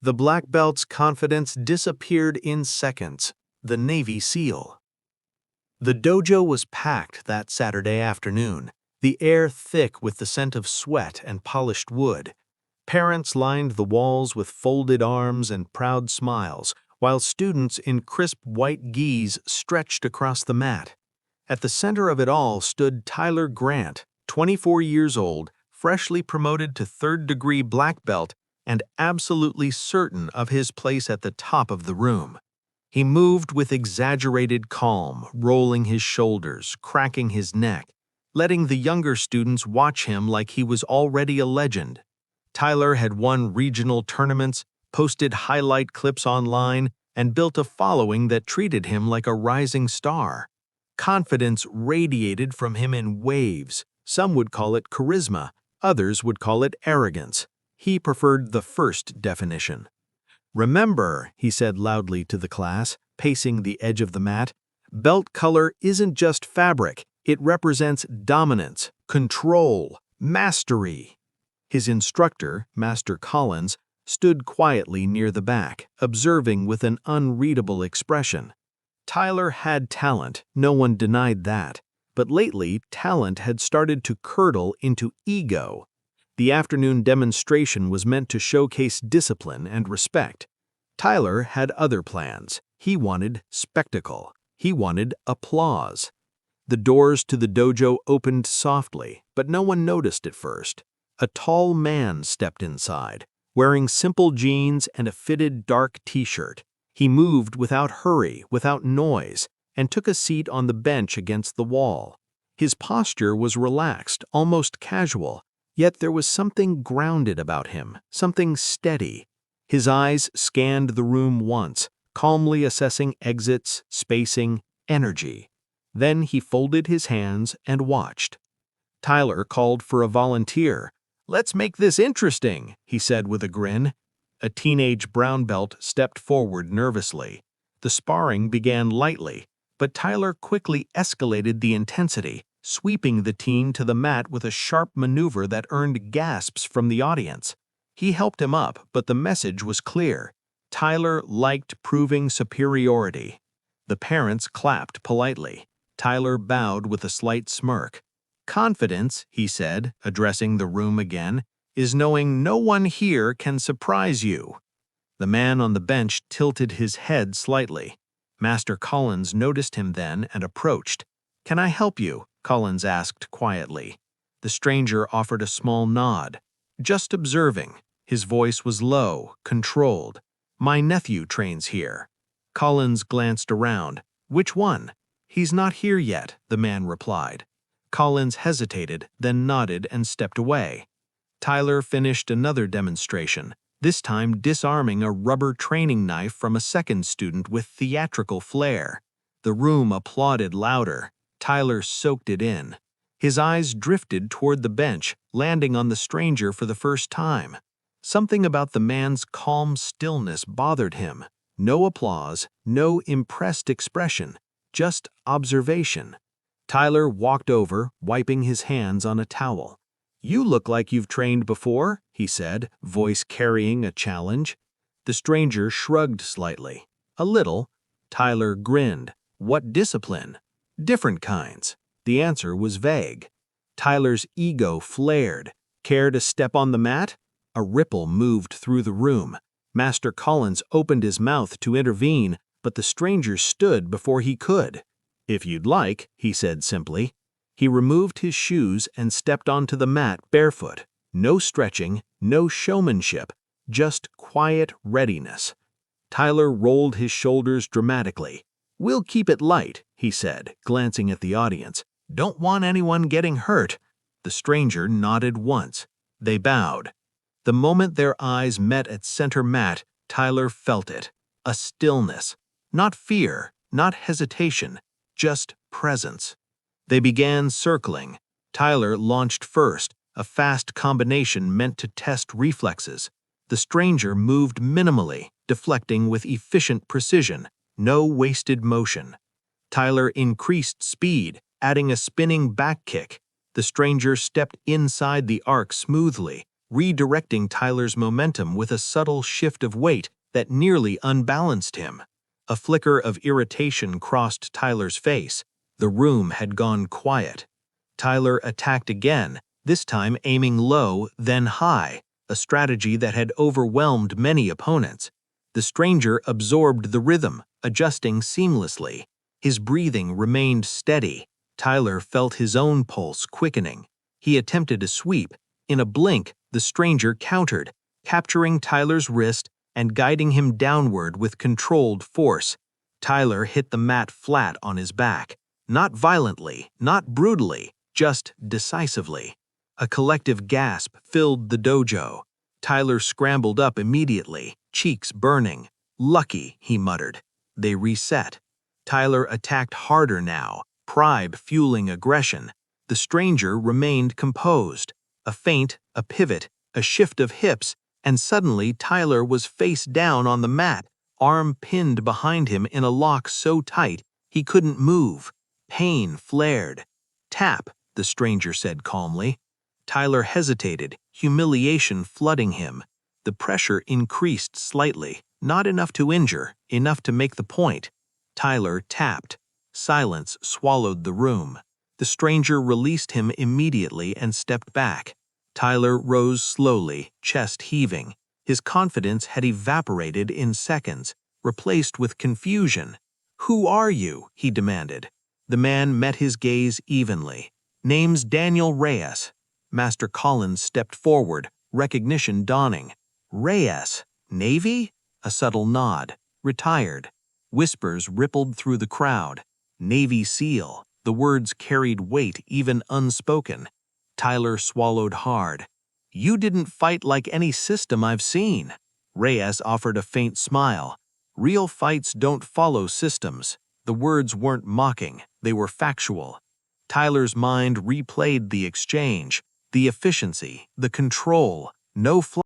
The black belt's confidence disappeared in seconds. The Navy SEAL. The dojo was packed that Saturday afternoon, the air thick with the scent of sweat and polished wood. Parents lined the walls with folded arms and proud smiles, while students in crisp white gis stretched across the mat. At the center of it all stood Tyler Grant, 24 years old, freshly promoted to third-degree black belt and absolutely certain of his place at the top of the room. He moved with exaggerated calm, rolling his shoulders, cracking his neck, letting the younger students watch him like he was already a legend. Tyler had won regional tournaments, posted highlight clips online, and built a following that treated him like a rising star. Confidence radiated from him in waves. Some would call it charisma, others would call it arrogance. He preferred the first definition. "Remember," he said loudly to the class, pacing the edge of the mat, "belt color isn't just fabric, it represents dominance, control, mastery." His instructor, Master Collins, stood quietly near the back, observing with an unreadable expression. Tyler had talent, no one denied that, but lately talent had started to curdle into ego. The afternoon demonstration was meant to showcase discipline and respect. Tyler had other plans. He wanted spectacle. He wanted applause. The doors to the dojo opened softly, but no one noticed at first. A tall man stepped inside, wearing simple jeans and a fitted dark t-shirt. He moved without hurry, without noise, and took a seat on the bench against the wall. His posture was relaxed, almost casual, yet there was something grounded about him, something steady. His eyes scanned the room once, calmly assessing exits, spacing, energy. Then he folded his hands and watched. Tyler called for a volunteer. "Let's make this interesting," he said with a grin. A teenage brown belt stepped forward nervously. The sparring began lightly, but Tyler quickly escalated the intensity, sweeping the teen to the mat with a sharp maneuver that earned gasps from the audience. He helped him up, but the message was clear. Tyler liked proving superiority. The parents clapped politely. Tyler bowed with a slight smirk. "Confidence," he said, addressing the room again, "is knowing no one here can surprise you." The man on the bench tilted his head slightly. Master Collins noticed him then and approached. "Can I help you?" Collins asked quietly. The stranger offered a small nod. "Just observing." His voice was low, controlled. "My nephew trains here." Collins glanced around. "Which one?" "He's not here yet," the man replied. Collins hesitated, then nodded and stepped away. Tyler finished another demonstration, this time disarming a rubber training knife from a second student with theatrical flair. The room applauded louder. Tyler soaked it in. His eyes drifted toward the bench, landing on the stranger for the first time. Something about the man's calm stillness bothered him. No applause, no impressed expression, just observation. Tyler walked over, wiping his hands on a towel. "You look like you've trained before," he said, voice carrying a challenge. The stranger shrugged slightly. "A little." Tyler grinned. "What discipline?" "Different kinds." The answer was vague. Tyler's ego flared. "Care to step on the mat?" A ripple moved through the room. Master Collins opened his mouth to intervene, but the stranger stood before he could. "If you'd like," he said simply. He removed his shoes and stepped onto the mat barefoot. No stretching, no showmanship, just quiet readiness. Tyler rolled his shoulders dramatically. "We'll keep it light," he said, glancing at the audience. "Don't want anyone getting hurt." The stranger nodded once. They bowed. The moment their eyes met at center mat, Tyler felt it. A stillness. Not fear, not hesitation, just presence. They began circling. Tyler launched first, a fast combination meant to test reflexes. The stranger moved minimally, deflecting with efficient precision, no wasted motion. Tyler increased speed, adding a spinning back kick. The stranger stepped inside the arc smoothly, redirecting Tyler's momentum with a subtle shift of weight that nearly unbalanced him. A flicker of irritation crossed Tyler's face. The room had gone quiet. Tyler attacked again, this time aiming low, then high, a strategy that had overwhelmed many opponents. The stranger absorbed the rhythm, adjusting seamlessly. His breathing remained steady. Tyler felt his own pulse quickening. He attempted a sweep. In a blink, the stranger countered, capturing Tyler's wrist and guiding him downward with controlled force. Tyler hit the mat flat on his back. Not violently, not brutally, just decisively. A collective gasp filled the dojo. Tyler scrambled up immediately, cheeks burning. "Lucky," he muttered. They reset. Tyler attacked harder now, pride fueling aggression. The stranger remained composed. A feint, a pivot, a shift of hips, and suddenly Tyler was face down on the mat, arm pinned behind him in a lock so tight he couldn't move. Pain flared. "Tap," the stranger said calmly. Tyler hesitated, humiliation flooding him. The pressure increased slightly, not enough to injure, enough to make the point. Tyler tapped. Silence swallowed the room. The stranger released him immediately and stepped back. Tyler rose slowly, chest heaving. His confidence had evaporated in seconds, replaced with confusion. "Who are you?" he demanded. The man met his gaze evenly. "Name's Daniel Reyes." Master Collins stepped forward, recognition dawning. "Reyes? Navy?" A subtle nod. "Retired." Whispers rippled through the crowd. "Navy SEAL." The words carried weight even unspoken. Tyler swallowed hard. "You didn't fight like any system I've seen." Reyes offered a faint smile. "Real fights don't follow systems." The words weren't mocking, they were factual. Tyler's mind replayed the exchange, the efficiency, the control, no flaw.